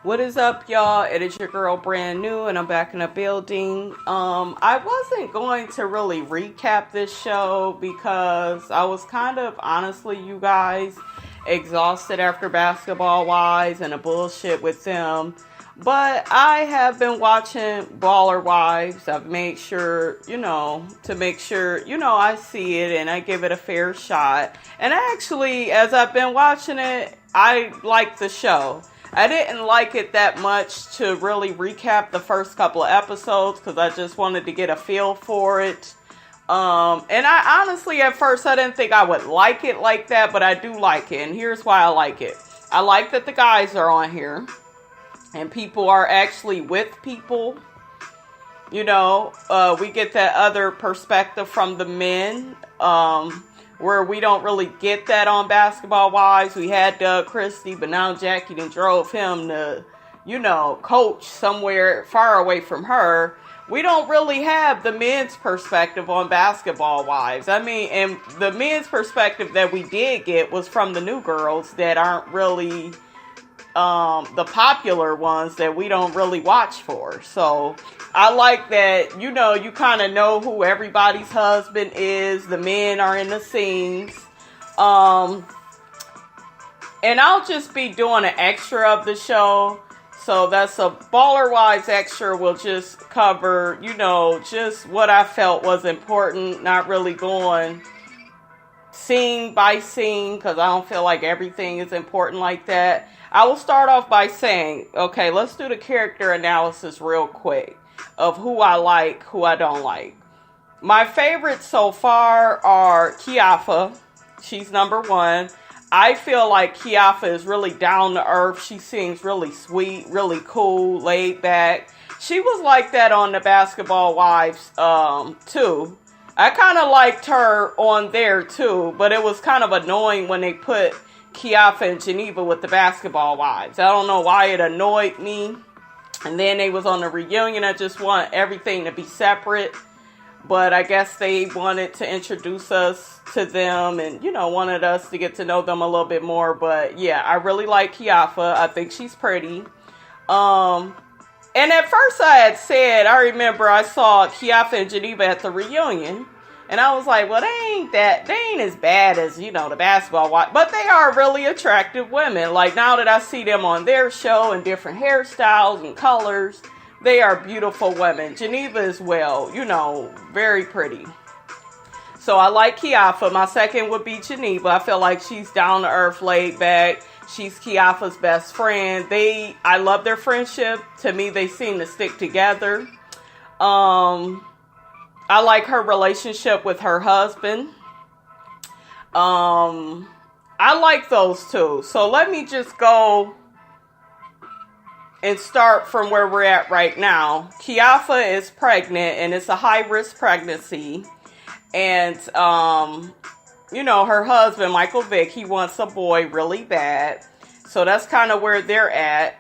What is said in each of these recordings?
What is up, y'all? It is your girl, Brand New, and I'm back in the building. I wasn't going to really recap this show because I was kind of, honestly, you guys, exhausted after Basketball Wives and the bullshit with them. But I have been watching Baller Wives. I've made sure, to make sure, I see it and I give it a fair shot. And actually, as I've been watching it, I like the show. I didn't like it that much to really recap the first couple of episodes because I just wanted to get a feel for it. And I honestly, at first, I didn't think I would like it like that, but I do like it. And here's why I like it. I like that the guys are on here and people are actually with people. We get that other perspective from the men, where we don't really get that on Basketball Wives. We had Doug Christie, but now Jackie done drove him to, coach somewhere far away from her. We don't really have the men's perspective on Basketball Wives. I mean, and the men's perspective that we did get was from the new girls that aren't really the popular ones that we don't really watch for. So I like that, you kind of know who everybody's husband is. The men are in the scenes. And I'll just be doing an extra of the show. So that's a Baller Wives extra. Will just cover, just what I felt was important. Not really going scene by scene because I don't feel like everything is important like that. I will start off by saying, okay, let's do the character analysis real quick of who I like, who I don't like. My favorites so far are Kiafa. She's number one. I feel like Kiafa is really down to earth. She seems really sweet, really cool, laid back. She was like that on the Basketball Wives, too. I kind of liked her on there, too, but it was kind of annoying when they put Kiafa and Geneva with the Basketball Wives. I don't know why it annoyed me. And then they was on the reunion. I just want everything to be separate. But I guess they wanted to introduce us to them and, wanted us to get to know them a little bit more. But yeah, I really like Kiafa. I think she's pretty. And at first I remember I saw Kiafa and Geneva at the reunion. And I was like, well, they ain't as bad as, the Basketball Wives. But they are really attractive women. Like, now that I see them on their show and different hairstyles and colors, they are beautiful women. Geneva as well, very pretty. So I like Kiafa. My second would be Geneva. I feel like she's down to earth, laid back. She's Kiafa's best friend. I love their friendship. To me, they seem to stick together. I like her relationship with her husband. I like those two. So let me just go and start from where we're at right now. Kiafa is pregnant and it's a high-risk pregnancy. And, her husband, Michael Vick, he wants a boy really bad. So that's kind of where they're at.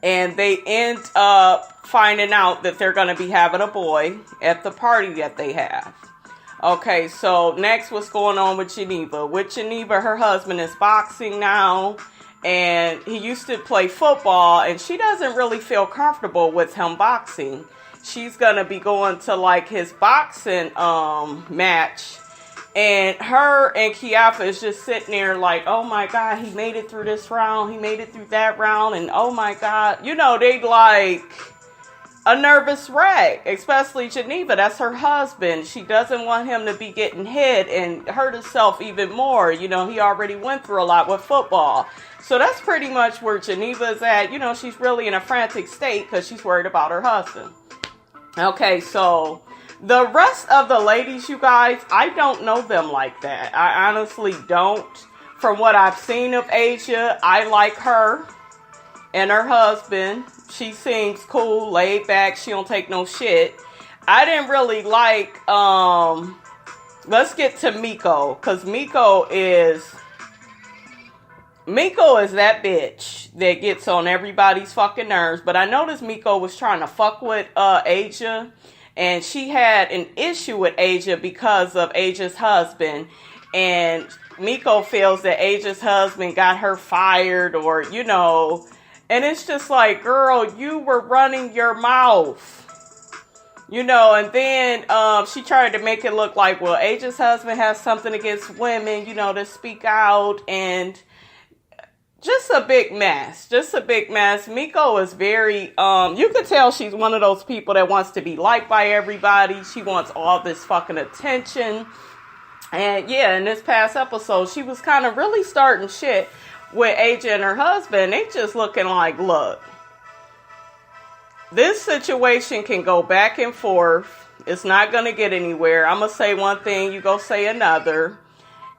And they end up finding out that they're going to be having a boy at the party that they have. Okay, so next, what's going on with Geneva? With Geneva, her husband is boxing now, and he used to play football, and she doesn't really feel comfortable with him boxing. She's going to be going to, his boxing match, and her and Kiafa is just sitting there like, oh my God, he made it through this round, he made it through that round, and oh my God. They like a nervous wreck, especially Geneva. That's her husband. She doesn't want him to be getting hit and hurt himself even more. He already went through a lot with football. So that's pretty much where Geneva is at. She's really in a frantic state because she's worried about her husband. Okay, so the rest of the ladies, you guys, I don't know them like that. I honestly don't. From what I've seen of Asia, I like her and her husband. She seems cool, laid back. She don't take no shit. I didn't really like, let's get to Miko. Because Miko is that bitch that gets on everybody's fucking nerves. But I noticed Miko was trying to fuck with Asia. And she had an issue with Asia because of Asia's husband. And Miko feels that Asia's husband got her fired or, And it's just like, girl, you were running your mouth. You know, and then she tried to make it look like, well, Asia's husband has something against women, you know, to speak out. And just a big mess. Just a big mess. Miko is very, you could tell she's one of those people that wants to be liked by everybody. She wants all this fucking attention. And yeah, in this past episode, she was kind of really starting shit with Asia and her husband. They just looking like, look, this situation can go back and forth. It's not going to get anywhere. I'm going to say one thing, you go say another.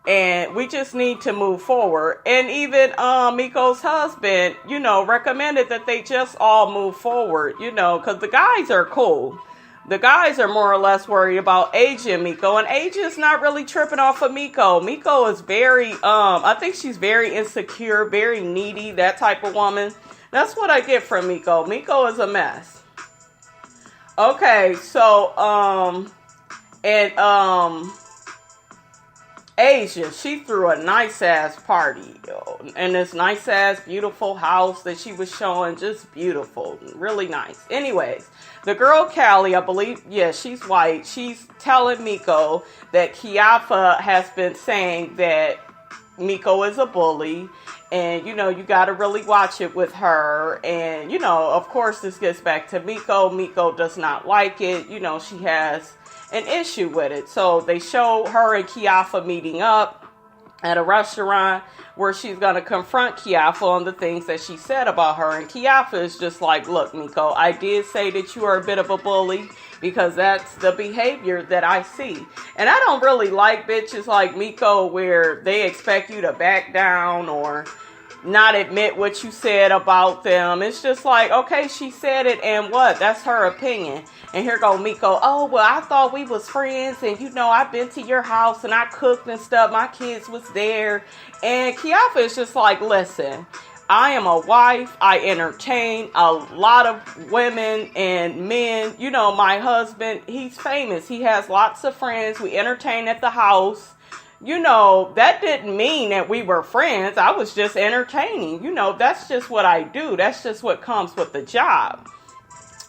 And we just need to move forward. And even Miko's husband, you know, recommended that they just all move forward, you know, because the guys are cool. The guys are more or less worried about Asia and Miko. And Asia's not really tripping off of Miko. Miko is very, I think she's very insecure, very needy, that type of woman. That's what I get from Miko. Miko is a mess. Okay, so, Asia, she threw a nice-ass party in this nice-ass, beautiful house that she was showing. Just beautiful. Really nice. Anyways, the girl Callie, I believe, yeah, she's white. She's telling Miko that Kiafa has been saying that Miko is a bully. And, you know, you got to really watch it with her. And, you know, of course, this gets back to Miko. Miko does not like it. You know, she has an issue with it. So they show her and Kiafa meeting up at a restaurant where she's going to confront Kiafa on the things that she said about her. And Kiafa is just like, look, Miko, I did say that you are a bit of a bully because that's the behavior that I see. And I don't really like bitches like Miko where they expect you to back down or not admit what you said about them. It's just like, okay, she said it, and what? That's her opinion. And here go Miko. Oh, well, I thought we was friends, and you know, I've been to your house, and I cooked and stuff. My kids was there. And Kiafa is just like, listen, I am a wife. I entertain a lot of women and men. You know, my husband, he's famous. He has lots of friends. We entertain at the house. You know, that didn't mean that we were friends. I was just entertaining. You know, that's just what I do. That's just what comes with the job.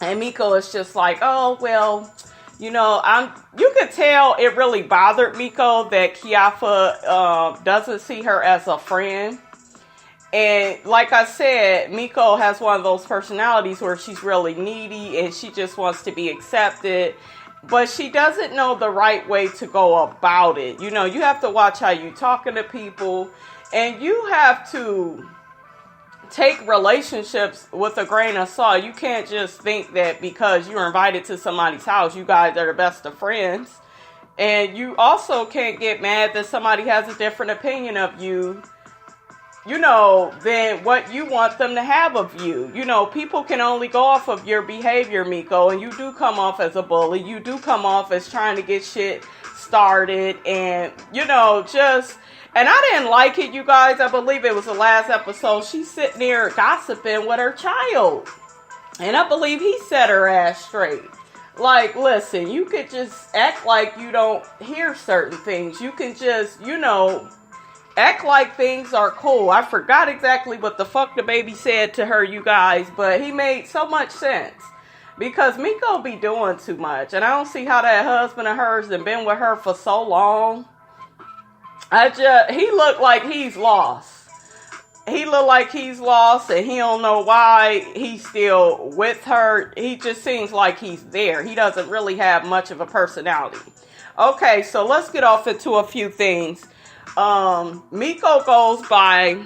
And Miko is just like, oh, well, you know, you could tell it really bothered Miko that Kiafa doesn't see her as a friend. And like I said, Miko has one of those personalities where she's really needy and she just wants to be accepted. But she doesn't know the right way to go about it. You know, you have to watch how you're talking to people. And you have to take relationships with a grain of salt. You can't just think that because you're invited to somebody's house, you guys are the best of friends. And you also can't get mad that somebody has a different opinion of you, you know, than what you want them to have of you. You know, people can only go off of your behavior, Miko, and you do come off as a bully. You do come off as trying to get shit started and, you know, just, and I didn't like it, you guys. I believe it was the last episode. She's sitting there gossiping with her child. And I believe he set her ass straight. Like, listen, you could just act like you don't hear certain things. You can just, you know, act like things are cool. I forgot exactly what the fuck the baby said to her, you guys, but he made so much sense. Because Miko be doing too much. And I don't see how that husband of hers has been with her for so long. He looked like he's lost. He looked like he's lost and he don't know why he's still with her. He just seems like he's there. He doesn't really have much of a personality. Okay, so let's get off into a few things. Miko goes by,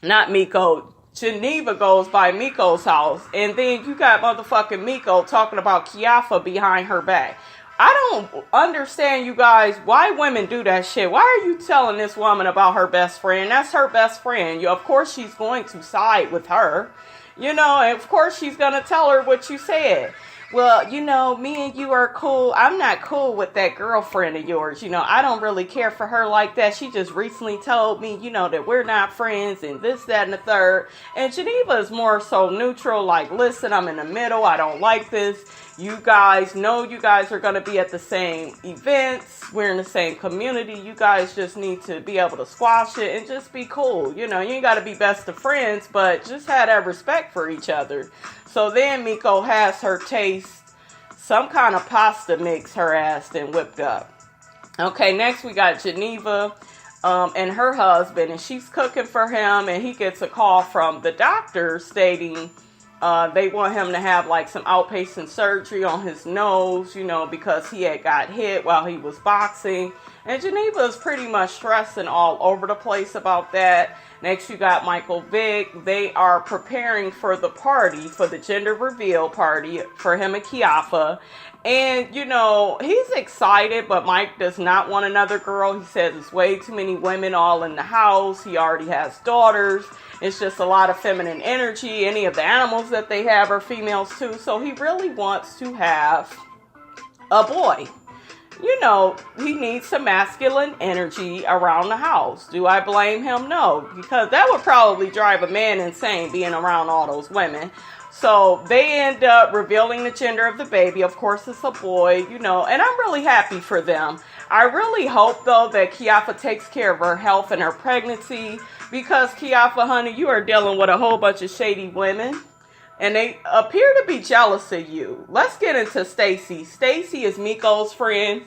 not Miko, Geneva goes by Miko's house, and then you got motherfucking Miko talking about Kiafa behind her back. I don't understand, you guys, why women do that shit. Why are you telling this woman about her best friend? That's her best friend. Of course she's going to side with her, you know, and of course she's going to tell her what you said. Well, you know, me and you are cool. I'm not cool with that girlfriend of yours. You know, I don't really care for her like that. She just recently told me, you know, that we're not friends and this, that, and the third. And Geneva is more so neutral. Like, listen, I'm in the middle. I don't like this. You guys know you guys are going to be at the same events. We're in the same community. You guys just need to be able to squash it and just be cool. You know, you ain't got to be best of friends, but just have that respect for each other. So then Miko has her taste some kind of pasta mix her ass then whipped up. Okay, next we got Geneva and her husband, and she's cooking for him, and he gets a call from the doctor stating they want him to have like some outpatient surgery on his nose, you know, because he had got hit while he was boxing. And Geneva is pretty much stressing all over the place about that. Next, you got Michael Vick. They are preparing for the party, for the gender reveal party for him and Kiafa. And, you know, he's excited, but Mike does not want another girl. He says it's way too many women all in the house. He already has daughters. It's just a lot of feminine energy. Any of the animals that they have are females too. So he really wants to have a boy. You know, he needs some masculine energy around the house. Do I blame him? No, because that would probably drive a man insane being around all those women. So they end up revealing the gender of the baby. Of course, it's a boy, you know, and I'm really happy for them. I really hope, though, that Kiafa takes care of her health and her pregnancy, because Kiafa, honey, you are dealing with a whole bunch of shady women, and they appear to be jealous of you. Let's get into Stacy. Stacy is Miko's friend,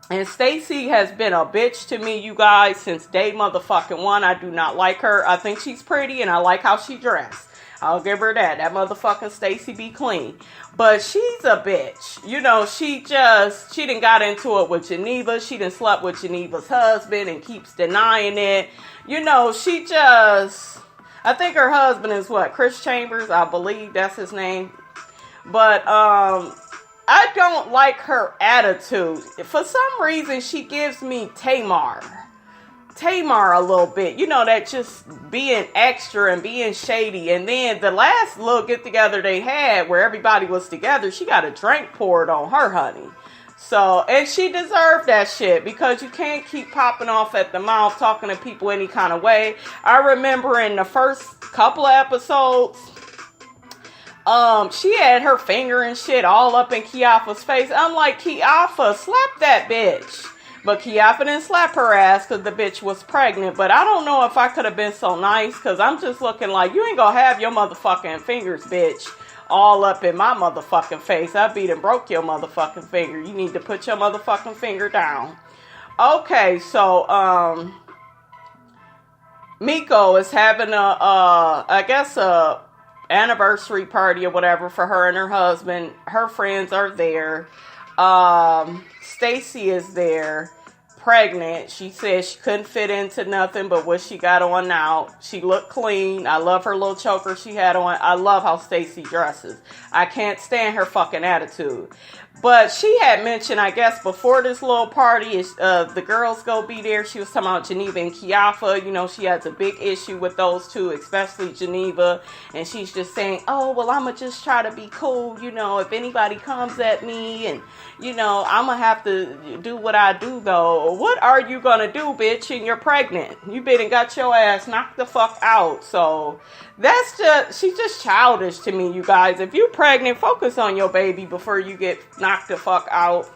and Stacy has been a bitch to me, you guys, since day motherfucking one. I do not like her. I think she's pretty, and I like how she dressed. I'll give her that. That motherfucking Stacy be clean. But she's a bitch. You know, she done got into it with Geneva. She done slept with Geneva's husband and keeps denying it. You know, I think her husband is what? Chris Chambers, I believe that's his name. But, I don't like her attitude. For some reason, she gives me Tamar a little bit, you know, that just being extra and being shady. And then the last little get together they had where everybody was together, she got a drink poured on her, honey. So, and she deserved that shit, because you can't keep popping off at the mouth talking to people any kind of way. I remember in the first couple of episodes, she had her finger and shit all up in Kiafa's face. I'm like, Kiafa, slap that bitch. But Kiafa didn't slap her ass because the bitch was pregnant. But I don't know if I could have been so nice, because I'm just looking like, you ain't gonna have your motherfucking fingers, bitch, all up in my motherfucking face. I beat and broke your motherfucking finger. You need to put your motherfucking finger down. Okay, so, Miko is having a anniversary party or whatever for her and her husband. Her friends are there. Stacy is there, pregnant. She said she couldn't fit into nothing but what she got on now. She looked clean. I love her little choker she had on. I love how Stacy dresses. I can't stand her fucking attitude. But she had mentioned, I guess, before this little party, the girls go be there. She was talking about Geneva and Kiafa. You know, she has a big issue with those two, especially Geneva. And she's just saying, oh, well, I'm going to just try to be cool. You know, if anybody comes at me and, you know, I'm going to have to do what I do, though. What are you going to do, bitch, and you're pregnant? You been and got your ass knocked the fuck out. So she's just childish to me, you guys. If you're pregnant, focus on your baby before you get knocked the fuck out.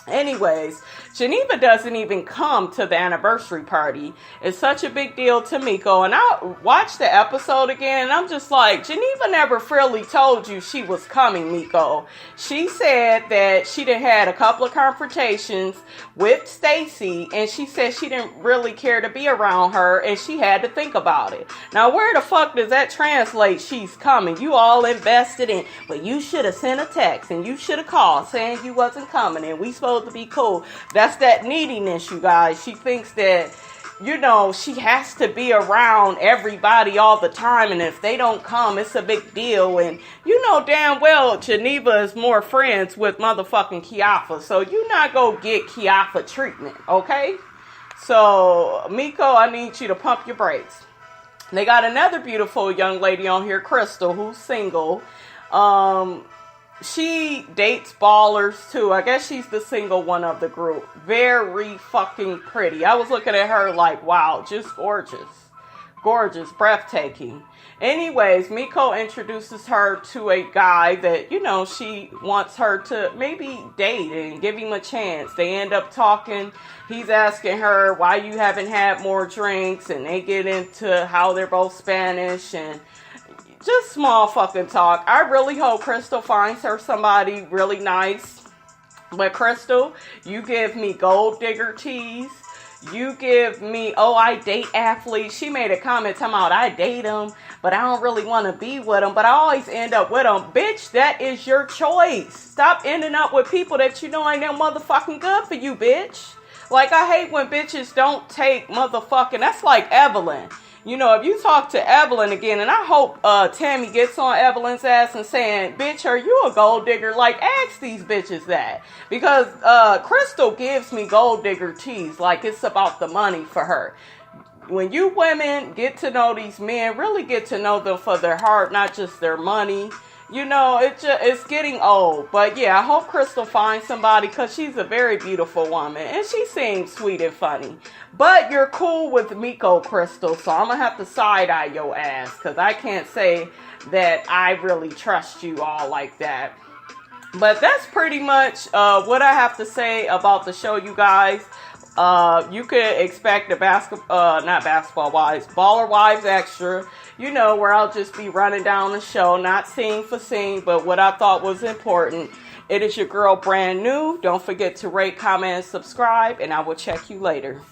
Anyways, Geneva doesn't even come to the anniversary party. It's such a big deal to Miko. And I watched the episode again, and I'm just like, Geneva never really told you she was coming, Miko. She said that she done had a couple of confrontations with Stacy, and she said she didn't really care to be around her, and she had to think about it. Now, where the fuck does that translate? She's coming. You all invested in, but you should have sent a text, and you should have called saying you wasn't coming, and we supposed to be cool. That's that neediness, you guys. She thinks that, you know, she has to be around everybody all the time, and if they don't come, it's a big deal. And you know damn well Geneva is more friends with motherfucking Kiafa, so you not go get Kiafa treatment, okay? So, Miko, I need you to pump your brakes. They got another beautiful young lady on here, Crystal, who's single. She dates ballers too. I guess she's the single one of the group. Very fucking pretty. I was looking at her like, wow, just gorgeous. gorgeous, breathtaking. Anyways, Miko introduces her to a guy that, you know, she wants her to maybe date and give him a chance. They end up talking. He's asking her why you haven't had more drinks, and they get into how they're both Spanish and just small fucking talk. I really hope Crystal finds her somebody really nice. But Crystal, you give me gold digger tease. You give me, oh, I date athletes. She made a comment talking about I date them, but I don't really want to be with them, but I always end up with them. Bitch, that is your choice. Stop ending up with people that you know ain't that motherfucking good for you, bitch. Like, I hate when bitches don't take motherfucking, that's like Evelyn. You know, if you talk to Evelyn again, and I hope Tammy gets on Evelyn's ass and saying, bitch, are you a gold digger? Like, ask these bitches that. Because Crystal gives me gold digger tease. Like, it's about the money for her. When you women get to know these men, really get to know them for their heart, not just their money. You know, it's getting old. But yeah, I hope Crystal finds somebody because she's a very beautiful woman. And she seems sweet and funny. But you're cool with Miko, Crystal. So I'm going to have to side-eye your ass. Because I can't say that I really trust you all like that. But that's pretty much what I have to say about the show, you guys. You could expect the not Basketball Wives, Baller Wives Extra, you know, where I'll just be running down the show, not scene for scene, but what I thought was important. It is your girl, Brand New. Don't forget to rate, comment, and subscribe, and I will check you later.